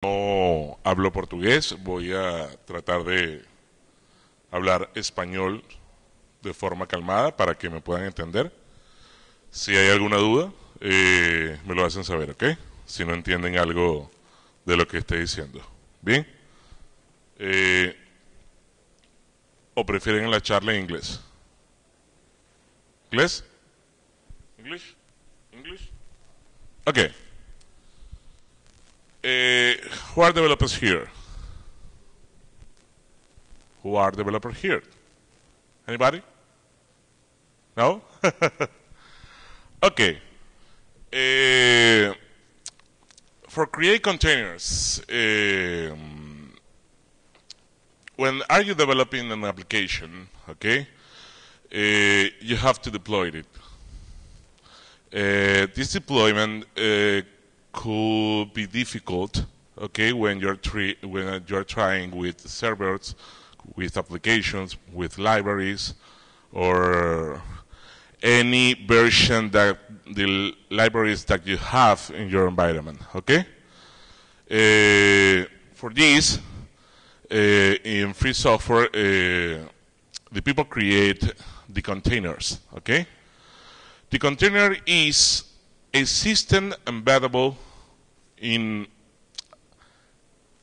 No hablo portugués, voy a tratar de hablar español de forma calmada para que me puedan entender. Si hay alguna duda, me lo hacen saber, ¿ok? Si no entienden algo de lo que estoy diciendo. ¿Bien? ¿O prefieren la charla en inglés? ¿Inglés? ¿English? ¿English? Okay. Who are developers here? Who are developers here? Anybody? No? Okay. For create containers, when are you developing an application, okay, you have to deploy it. This deployment could be difficult, okay, when you're trying with servers, with applications, with libraries, or any version that the libraries that you have in your environment, okay? For this, in free software, the people create the containers, okay? The container is a system embeddable in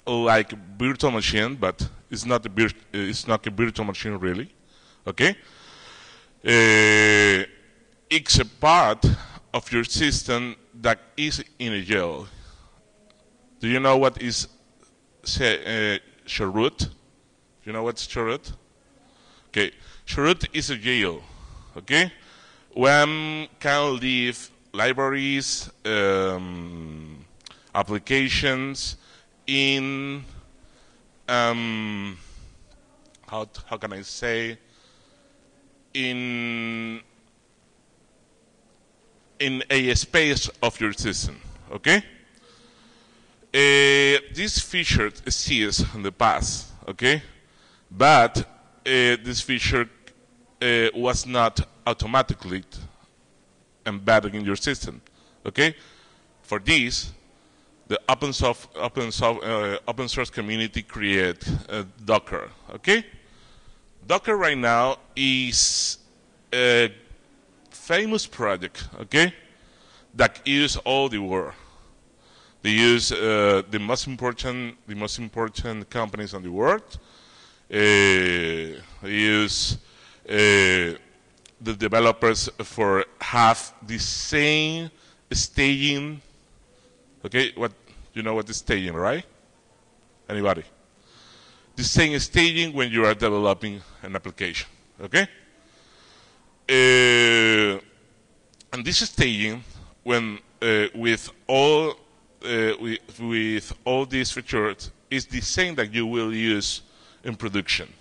like virtual machine, but it's not a virtual machine really, okay? It's a part of your system that is in a jail. Do you know what is root? Do you know what's root? Okay, root is a jail, okay? One can leave libraries, applications in, how can I say, in a space of your system, okay? This feature exists in the past, okay? But this feature was not automatically embedded in your system, okay? For this, the open source community create Docker, okay? Docker right now is a famous project, okay, that use all the world. They use the most important companies on the world. They use the developers for have the same staging. Okay, what you know what is staging, right? Anybody? The same staging when you are developing an application. Okay. And this staging, when with all these features, is the same that you will use in production.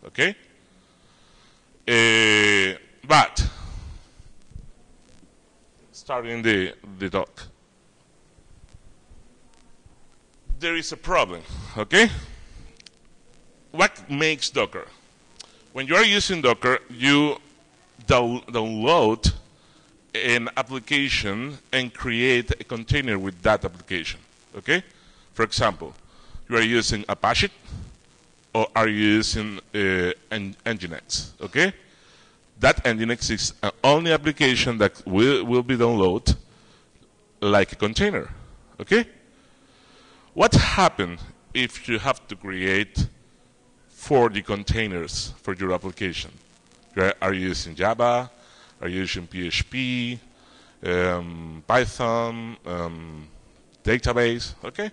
Okay. But starting the talk, there is a problem. Okay. What makes Docker? When you are using Docker, you download an application and create a container with that application, okay? For example, you are using Apache or are you using Nginx, okay? That Nginx is an only application that will be downloaded like a container, okay? What happens if you have to create 40 containers for your application? Are you using Java? Are you using PHP, Python, database? Okay?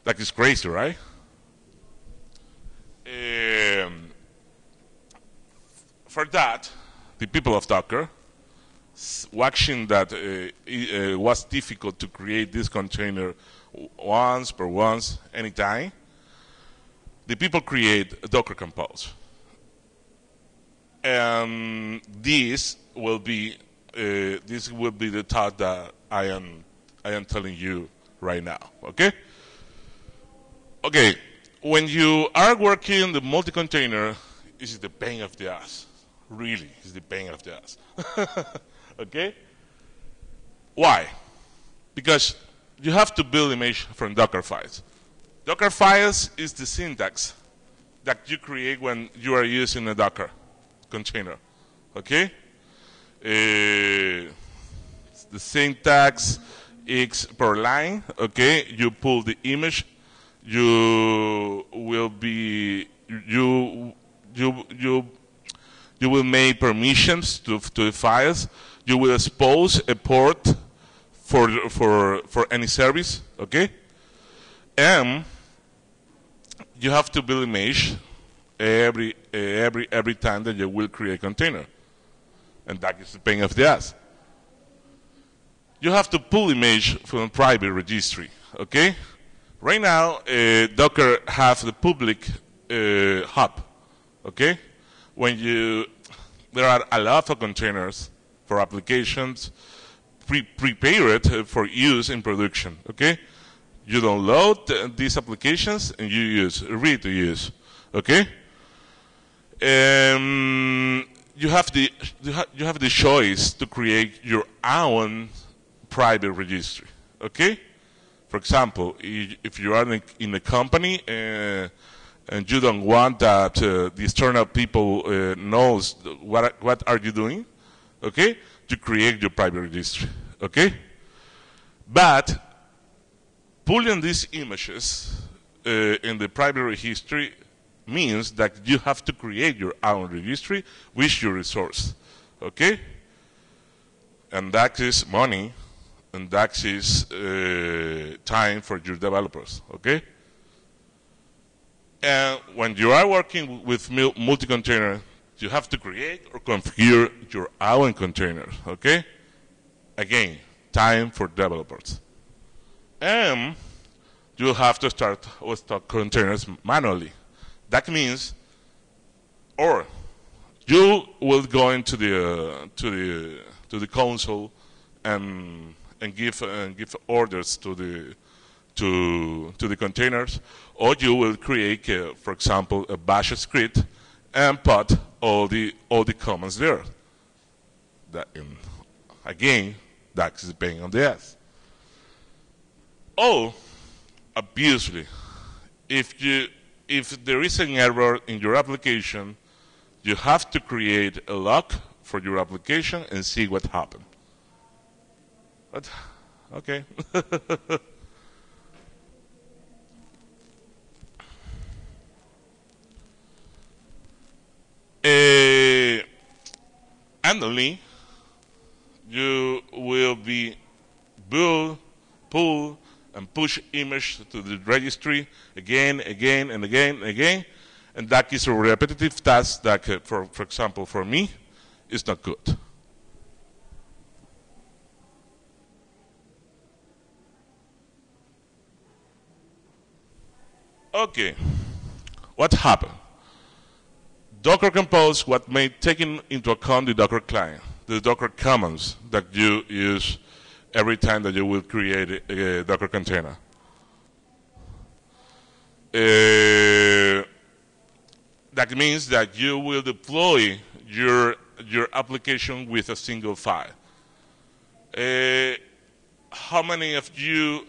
That is crazy, right? For that, the people of Docker, watching that it was difficult to create this container once per once, anytime, the people create a Docker Compose. And this will be the thought that I am telling you right now. Okay. Okay. When you are working the multi-container, it's the pain of the ass. Really, it's the pain of the ass. Okay. Why? Because you have to build image from Docker files. Docker files is the syntax that you create when you are using a Docker container. Okay? The syntax is per line. Okay? You pull the image. You will be you will make permissions to the files. You will expose a port for any service. Okay? And you have to build image every time that you will create a container, and that is the pain of the ass. You have to pull image from a private registry. Okay, right now Docker have the public hub. Okay, there are a lot of containers for applications prepared for use in production. Okay. You download these applications and you read to use, okay? You have the choice to create your own private registry, okay? For example, if you are in a company and you don't want that the external people knows what are you doing, okay? You create your private registry, okay? But pulling these images in the private registry means that you have to create your own registry with your resource, okay? And that is money, and that is time for your developers, okay? And when you are working with multi-container, you have to create or configure your own container, okay? Again, time for developers. And you have to start with stock containers manually. That means, or you will go into the console and give orders to the containers, or you will create, for example, a bash script and put all the commands there. Again, that is a pain on the ass. Oh, obviously, if there is an error in your application, you have to create a log for your application and see what happened. But, okay. Annually, you will be pull and push image to the registry again, and again, and that is a repetitive task that, for example, for me, is not good. Okay, what happened? Docker Compose what made taking into account the Docker client, the Docker commands that you use every time that you will create a Docker container. That means that you will deploy your application with a single file. How many of you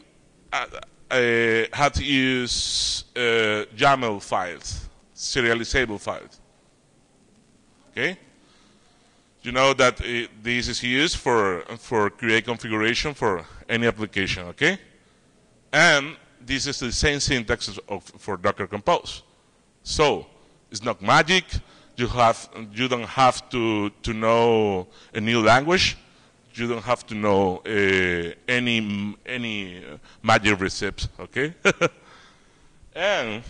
had to use YAML files, serializable files? Okay. You know that this is used for create configuration for any application, okay? And this is the same syntax for Docker Compose. So it's not magic. You don't have to know a new language. You don't have to know any magic recipes, okay? And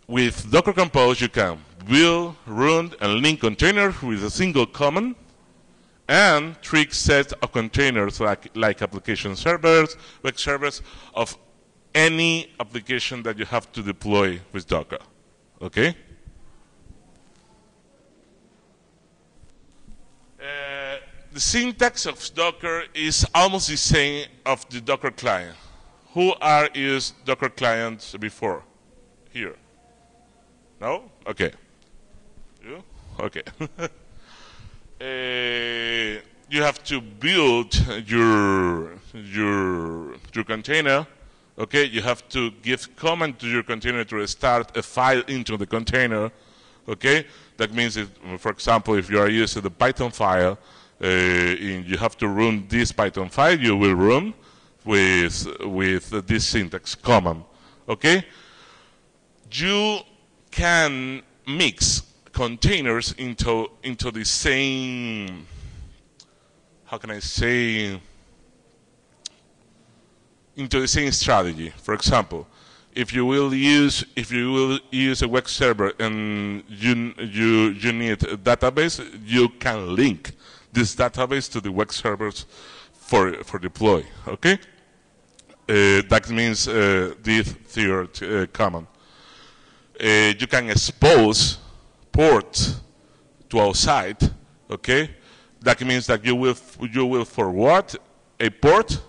with Docker Compose, you can build, run, and link containers with a single command, and trick set of containers like application servers, web servers, of any application that you have to deploy with Docker. Okay? The syntax of Docker is almost the same of the Docker client. Who are used Docker clients before? Here. No? Okay. You? Okay. you have to build your container. Okay, you have to give command to your container to start a file into the container. Okay, that means, if, for example, if you are using the Python file, you have to run this Python file. You will run with this syntax command. Okay, you can mix containers into the same, how can I say, into the same strategy. For example, if you will use a web server and you need a database, you can link this database to the web servers for deploy. Okay, that means this third command. You can expose ports to outside. Okay, that means that you will forward a port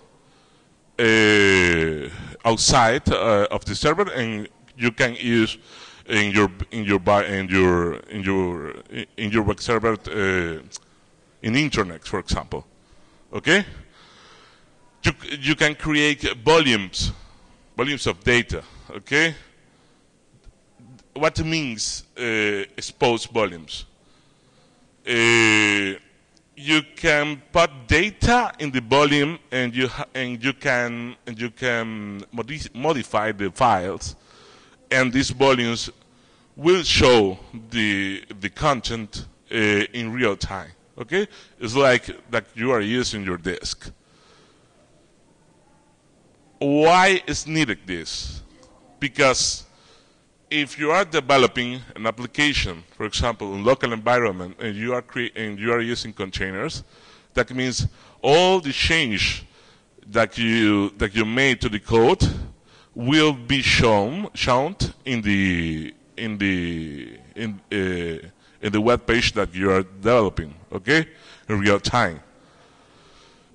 outside of the server, and you can use in your web server in internet, for example. Okay, you can create volumes of data. Okay. What means exposed volumes? You can put data in the volume, and you can modify the files, and these volumes will show the content in real time. Okay, it's like that you are using your disk. Why is needed this? Because if you are developing an application, for example, in local environment, and you are using containers, that means all the change that you made to the code will be shown in the web page that you are developing. Okay, in real time.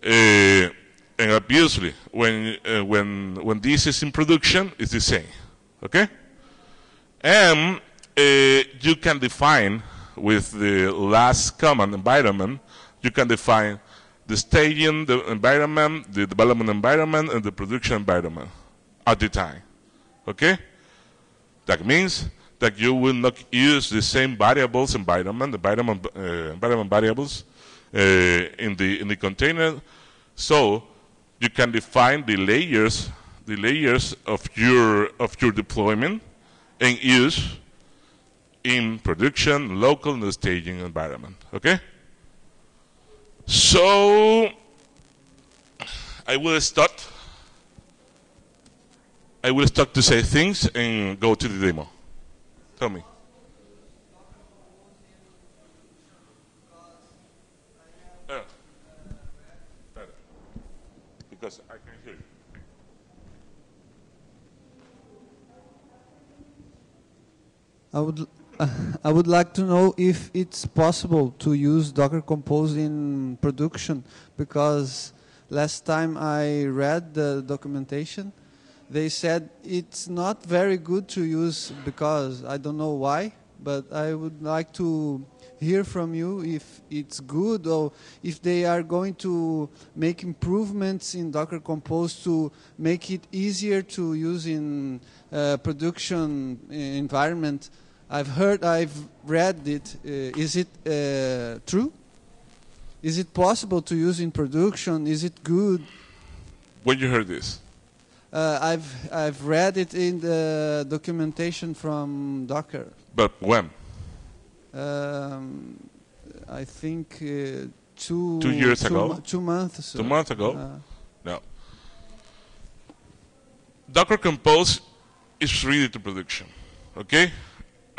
And obviously, when this is in production, it's the same. Okay. And you can define with the last command environment, you can define the staging, the environment, the development environment, and the production environment at the time. Okay? That means that you will not use the same variables, environment variables in the container. So you can define the layers of your deployment and use in production, local, and the staging environment. Okay? So I will stop to say things and go to the demo. Tell me. Because I can hear you. I would like to know if it's possible to use Docker Compose in production, because last time I read the documentation, they said it's not very good to use, because I don't know why, but I would like to hear from you if it's good, or if they are going to make improvements in Docker Compose to make it easier to use in production environment. I've read it. Is it true? Is it possible to use in production? Is it good? When you heard this? I've read it in the documentation from Docker. But when? I think 2 years ago. 2 months. 2 months ago? No. Docker Compose is ready to production. Okay?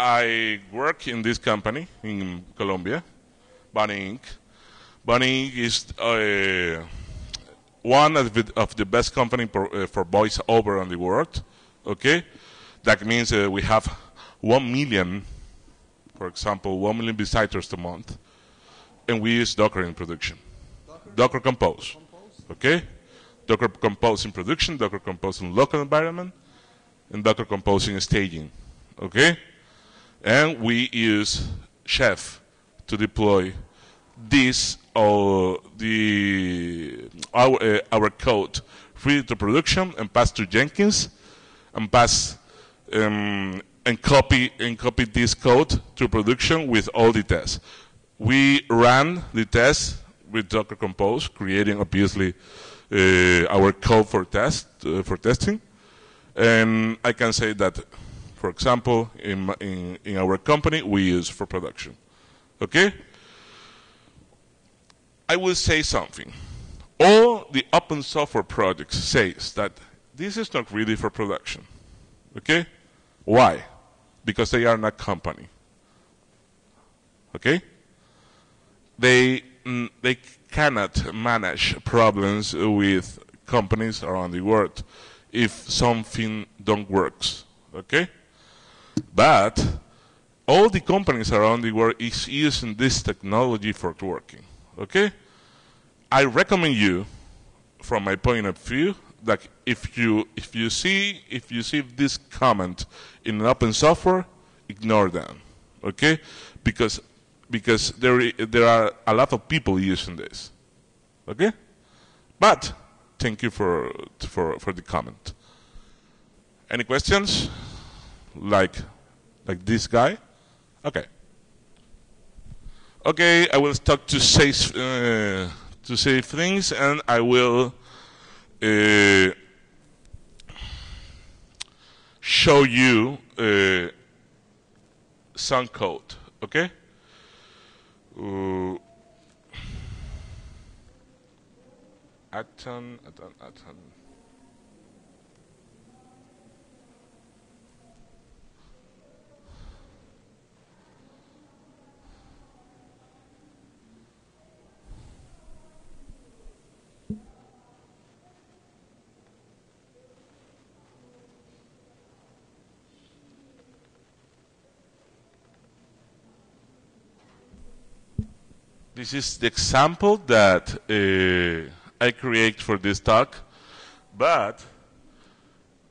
I work in this company in Colombia, Bunny Inc. Bunny Inc. is one of the best company for voice over in the world. Okay? That means we have 1 million, for example, 1 million visitors a month, and we use Docker in production. Docker Compose. Okay? Docker Compose in production, Docker Compose in local environment, and Docker Compose in staging. Okay? And we use Chef to deploy this our code read to production and pass to Jenkins and pass and copy this code to production with all the tests. We ran the tests with Docker Compose, creating obviously our code for testing. And I can say that, for example, in our company, we use for production. Okay? I will say something. All the open software projects says that this is not really for production. Okay? Why? Because they are not company. Okay? They cannot manage problems with companies around the world if something don't works. Okay? But all the companies around the world is using this technology for working. Okay? I recommend you, from my point of view, that if you see this comment in an open software, ignore them. Okay? Because there are a lot of people using this. Okay? But thank you for the comment. Any questions? Like this guy? Okay. Okay, I will start to say things, and I will show you some code. Okay. Atom. This is the example that I create for this talk, but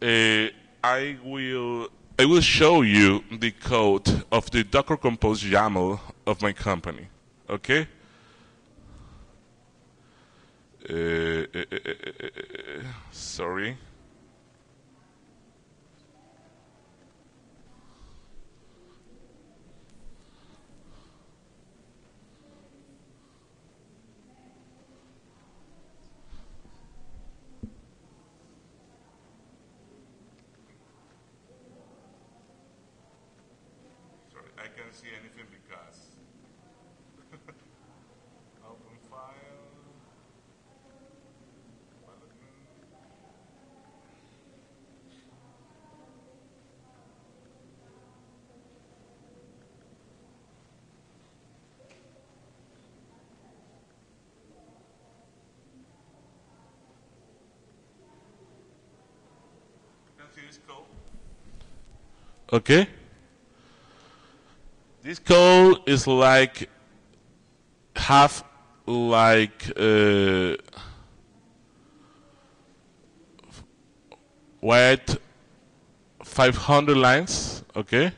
I will show you the code of the Docker Compose YAML of my company. Okay? Sorry. I can't see anything because open file. You can see this code. Okay. This code is like wide 500 lines. Okay.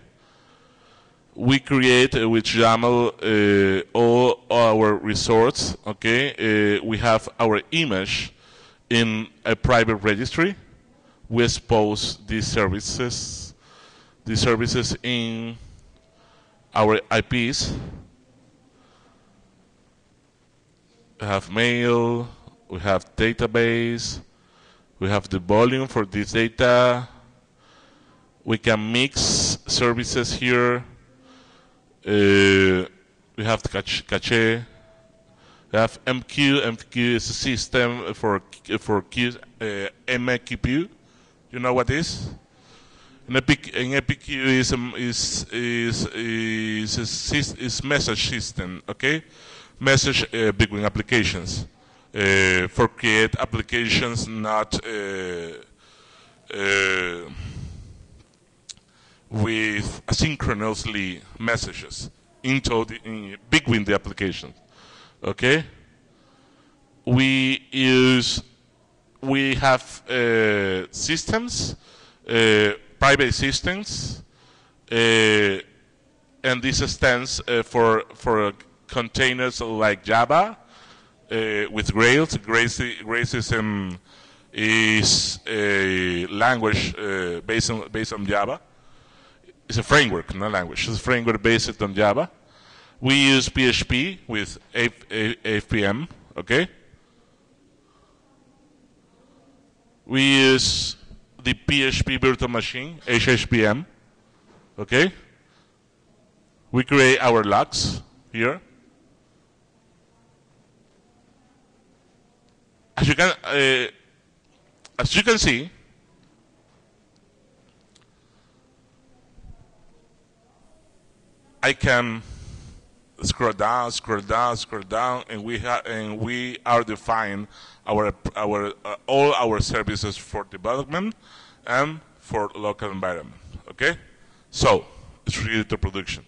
We create with YAML all our resorts. Okay. We have our image in a private registry. We expose these services in our IPs. We have mail, we have database, we have the volume for this data. We can mix services here. We have cache. We have MQ. MQ is a system for queues. MQP. You know what is? An EPQ is message system, okay? Message between applications for create applications not with asynchronously messages between the applications, okay? We have systems. Private systems, and this stands for containers like Java, with Grails. Grails is a language based on Java. It's a framework, not language. It's a framework based on Java. We use PHP with AFPM, okay? We use the PHP virtual machine, HHPM, okay? We create our logs here. As you can see, I can scroll down, and we are defining all our services for development and for local environment. Okay, so it's ready to production.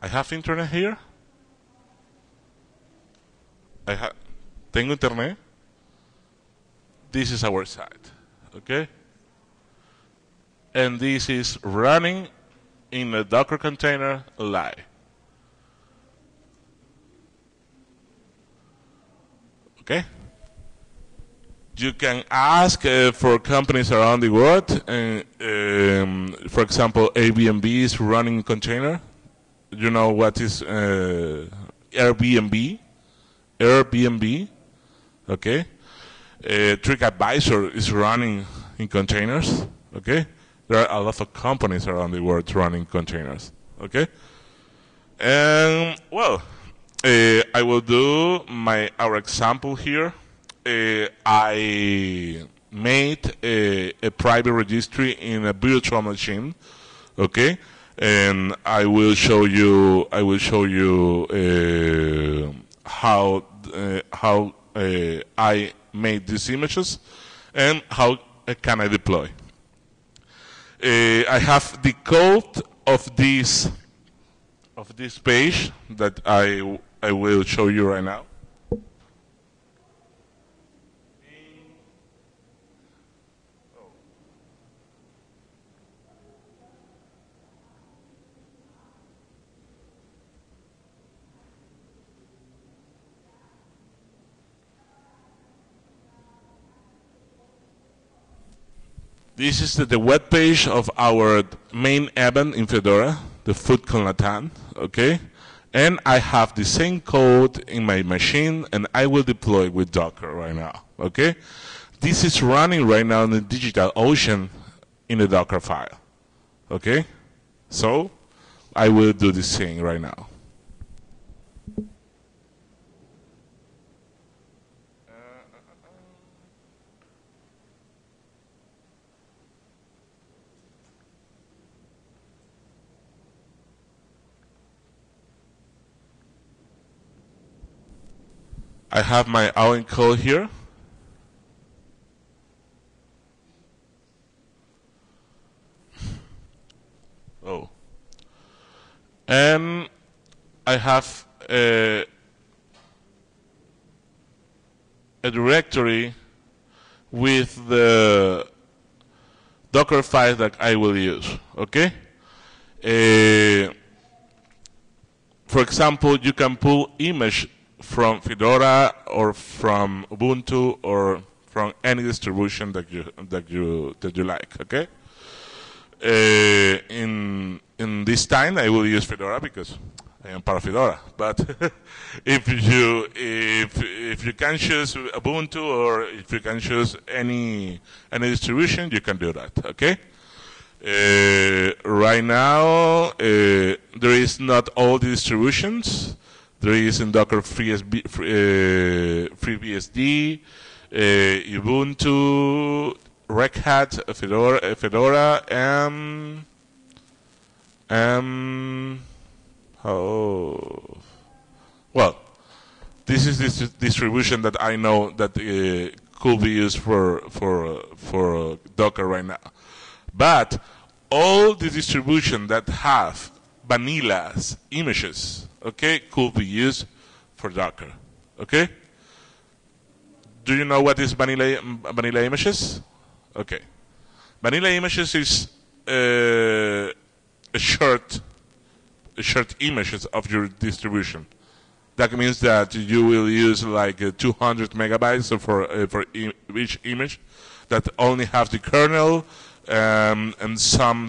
I have internet here. Tengo internet. This is our site, okay? And this is running in a Docker container live. Okay? You can ask for companies around the world. For example, Airbnb is running container. You know what is Airbnb? Airbnb, okay? TrickAdvisor is running in containers, okay? There are a lot of companies around the world running containers, okay? And, well, I will do our example here. I made a private registry in a virtual machine, okay? And I will show you how I made these images and how can I deploy. I have the code of this page that I will show you right now. This is the web page of our main event in Fedora, the Food con Latam, okay? And I have the same code in my machine, and I will deploy with Docker right now, okay? This is running right now in the DigitalOcean in a Docker file, okay? So I will do this thing right now. I have my own code here. Oh. And I have a directory with the Docker file that I will use, okay? For example, you can pull image from Fedora or from Ubuntu or from any distribution that you like. Okay. In this time, I will use Fedora because I am part of Fedora. But if you can choose Ubuntu or if you can choose any distribution, you can do that. Okay. Right now, there is not all the distributions. There is in Docker FreeBSD, Ubuntu, Red Hat, Fedora, well, this is this distribution that I know that could be used for Docker right now. But all the distribution that have vanilla images, okay, could be used for Docker. Okay? Do you know what is vanilla images? Okay. Vanilla images is a short images of your distribution. That means that you will use like 200 megabytes for each image that only have the kernel and some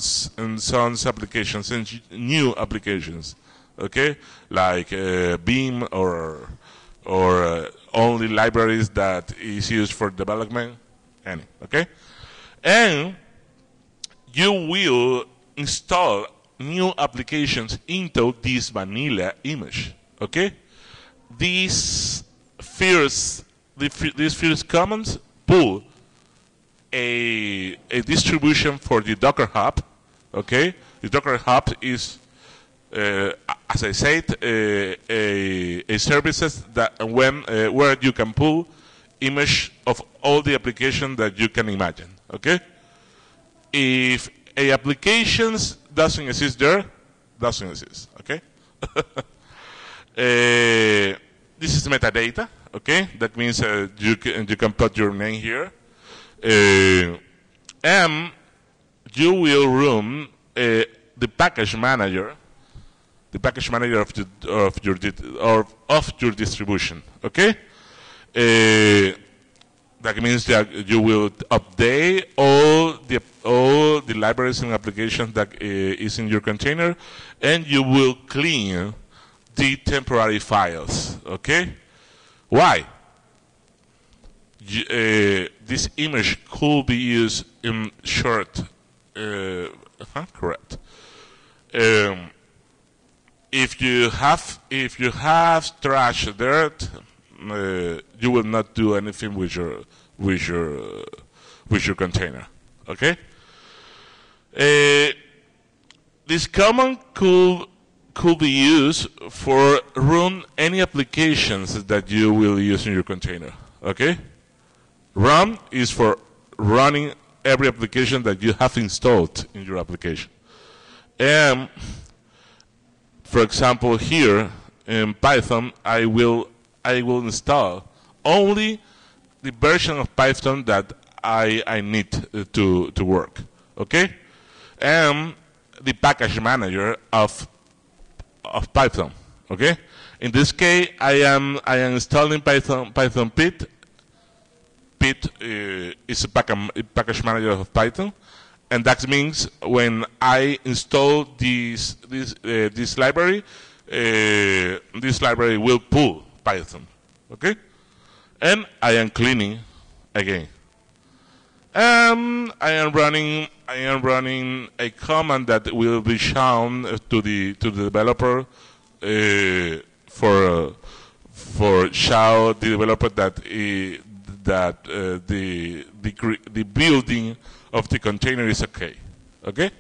applications and new applications. Okay, like Beam or only libraries that is used for development. Any, okay, and you will install new applications into this vanilla image. Okay, these first commands pull a distribution for the Docker Hub. Okay, the Docker Hub is, as I said, a services that where you can pull image of all the applications that you can imagine. Okay, if a applications doesn't exist there, doesn't exist. Okay. This is metadata. Okay, that means you can put your name here. And you will run the package manager of your distribution. Okay, that means that you will update all the libraries and applications that is in your container, and you will clean the temporary files. Okay, why? This image could be used in short. Correct. If you have trash dirt, you will not do anything with your container. Okay. This command could be used for run any applications that you will use in your container. Okay. Run is for running every application that you have installed in your application. And for example, here in Python, I will install only the version of Python that I need to work. Okay, and the package manager of Python. Okay, in this case, I am installing Python Pit. Pit is a package manager of Python, and that means when I install this library, this library will pull Python. Okay, and I am cleaning again. I am running a command that will be shown to the developer for show the developer that the building of the container is okay. Okay?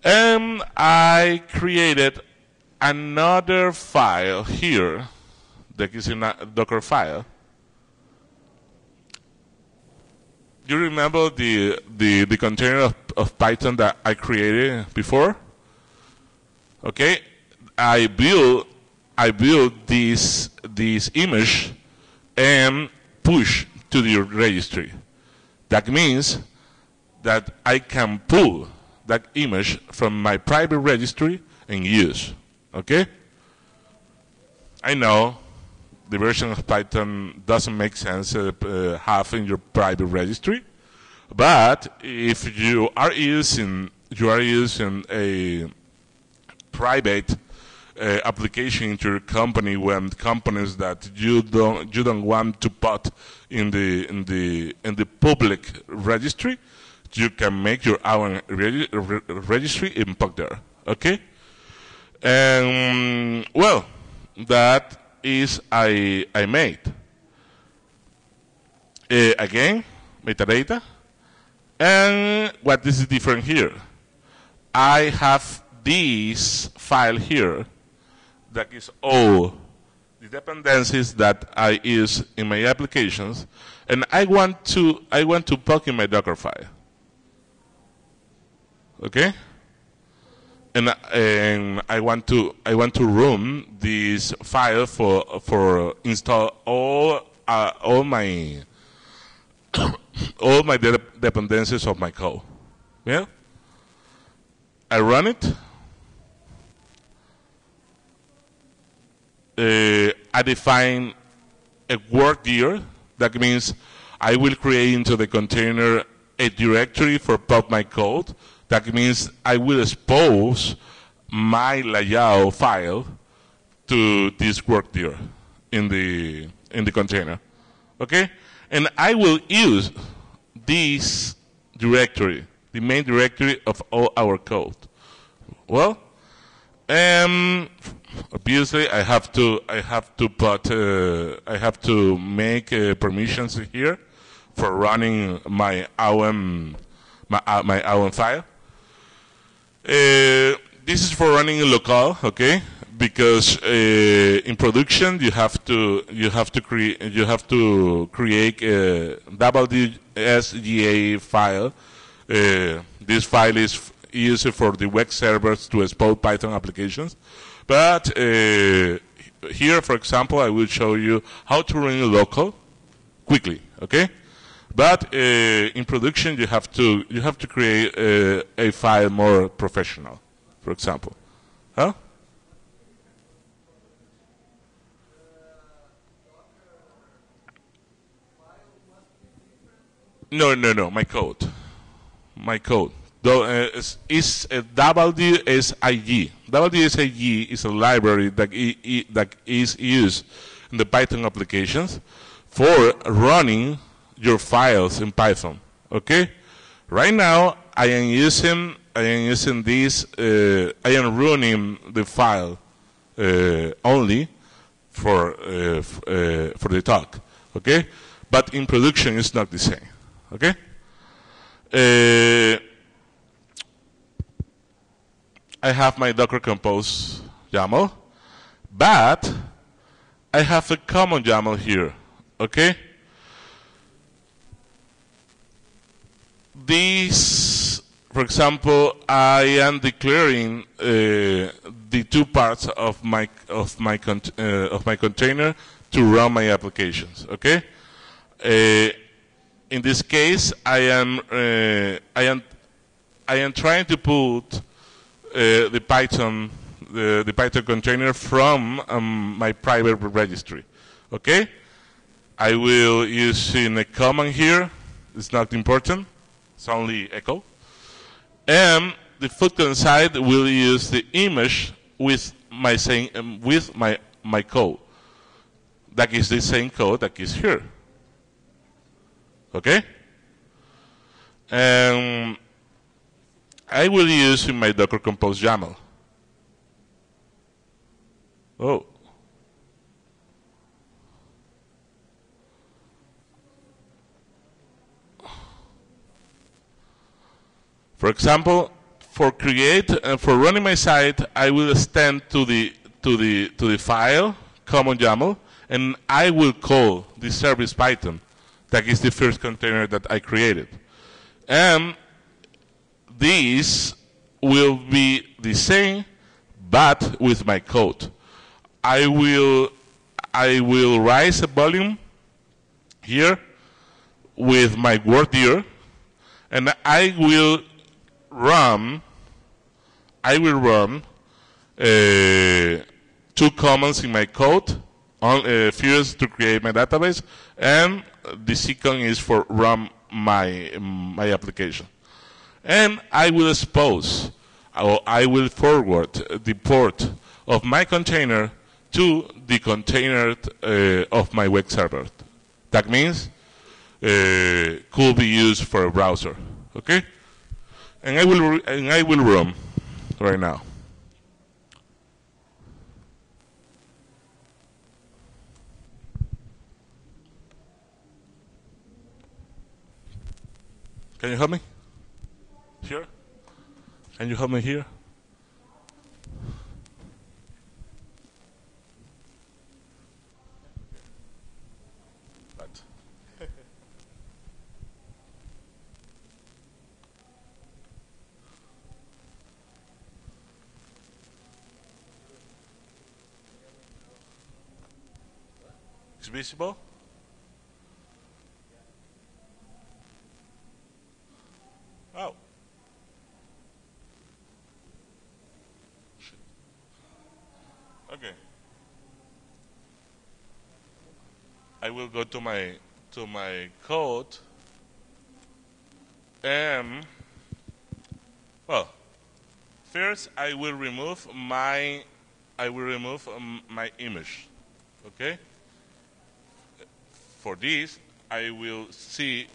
And I created another file here that is in a Docker file. You remember the container of Python that I created before? Okay? I built this image and push to the registry. That means that I can pull that image from my private registry and use. Okay? I know the version of Python doesn't make sense have in your private registry, but if you are using a private application into your company, when companies that you don't want to put in the public registry, you can make your own registry and put there. Okay, and well, that is I made again metadata, and what is different here? I have this file here that is all the dependencies that I use in my applications, and I want to put in my Docker file. Okay? and I want to run this file for install all my all my dependencies of my code. Yeah, I run it. I define a work here. That means I will create into the container a directory for pub my code. That means I will expose my layout file to this work here in the container. Okay? And I will use this directory, the main directory of all our code. Well, obviously I have to make permissions here for running my OM file. This is for running local, okay? Because in production you have to create a WSGA file. This file is used for the web servers to expose Python applications. But here, for example, I will show you how to run local quickly, okay? But in production, you have to create a file more professional, for example. Huh? No, my code. Though is a WSIG. WSIG is a library that is used in the Python applications for running your files in Python. Okay. Right now, I am using this. I am running the file only for the talk. Okay. But in production, it's not the same. Okay. I have my Docker Compose YAML, but I have a common YAML here, okay? This, for example, I am declaring the two parts of my container to run my applications, okay? In this case, I am trying to put the Python container from my private registry. Okay, I will use in a command here. It's not important. It's only echo. And the footnote side will use the image with my code. That is the same code that is here. Okay. I will use in my Docker Compose YAML. Oh. For example, for running my site, I will extend to the file common YAML, and I will call the service Python. That is the first container that I created, and this will be the same, but with my code. I will raise a volume here with my word here, and I will run two commands in my code. First to create my database, and the second is for run my application. And I will expose, or I will forward the port of my container to the container of my web server. That means could be used for a browser. Okay, and I will run right now. Can you help me? Here? Can you help me here? What? visible? Oh. Shit. Okay. I will go to my code and well, first I will remove my image. Okay. For this, I will see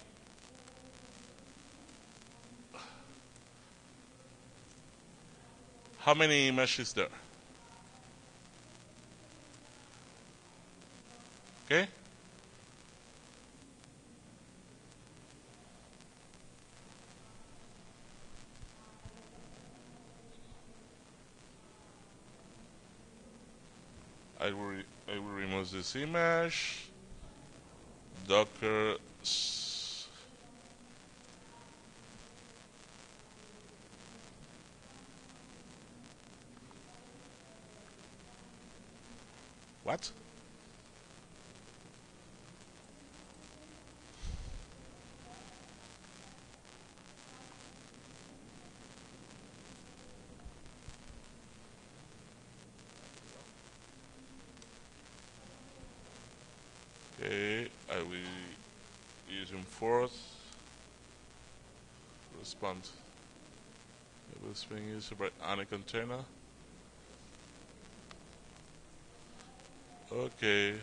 how many images there. Okay. I will remove this image. Docker. What? Okay, I will use enforce respond. It was being used by any container. Okay.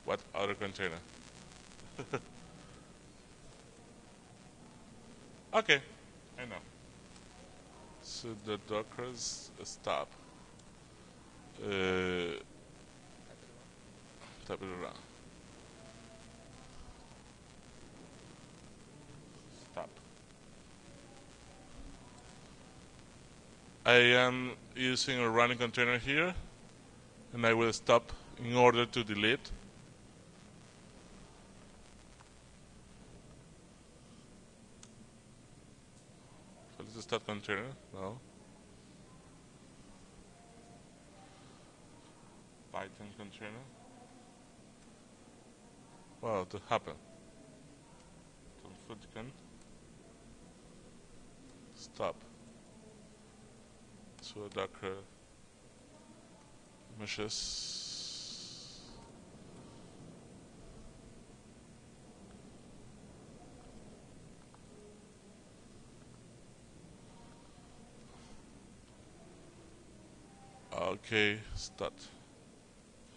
What other container? Okay, I know. So the Docker's stop. Tap it around. Stop. I am using a running container here, and I will stop in order to delete. So this is start container. No. Python container. Well, to happen. Stop. So Docker images. Okay, start.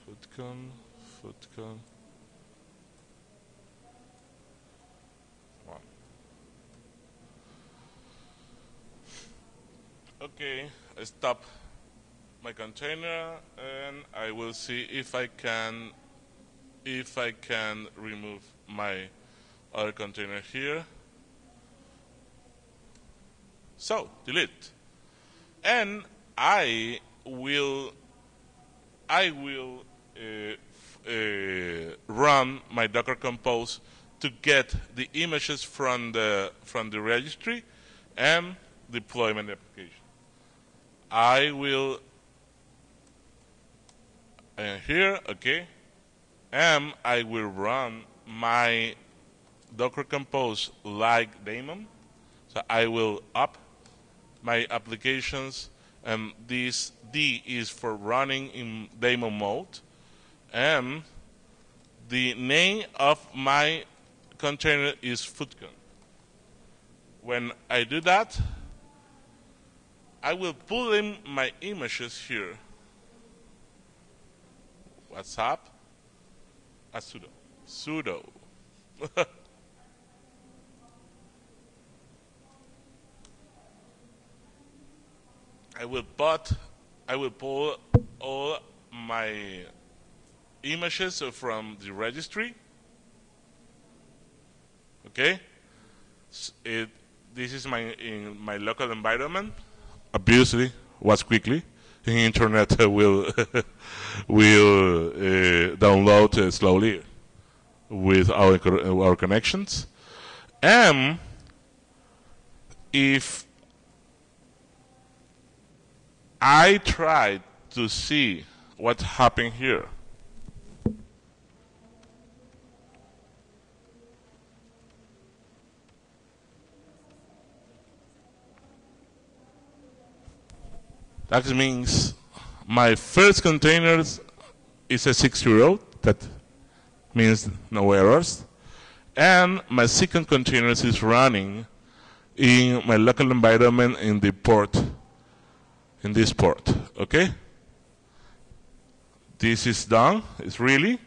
Footcon. Wow. Okay, I stop my container and I will see if I can remove my other container here. So delete, and I will run my Docker Compose to get the images from the registry and deploy my application. I will here, okay, and I will run my Docker Compose like daemon. So I will up my applications, and this D is for running in daemon mode, and the name of my container is footcon. When I do that, I will pull in my images here. What's up? A sudo. I will pull all my images from the registry. Okay, this is in my local environment. Obviously, was quickly. The internet will download slowly with our connections. I tried to see what happened here. That means my first container is a 6-year-old. That means no errors. And my second container is running in my local environment in the port, in this port. Okay? This is done. It's really.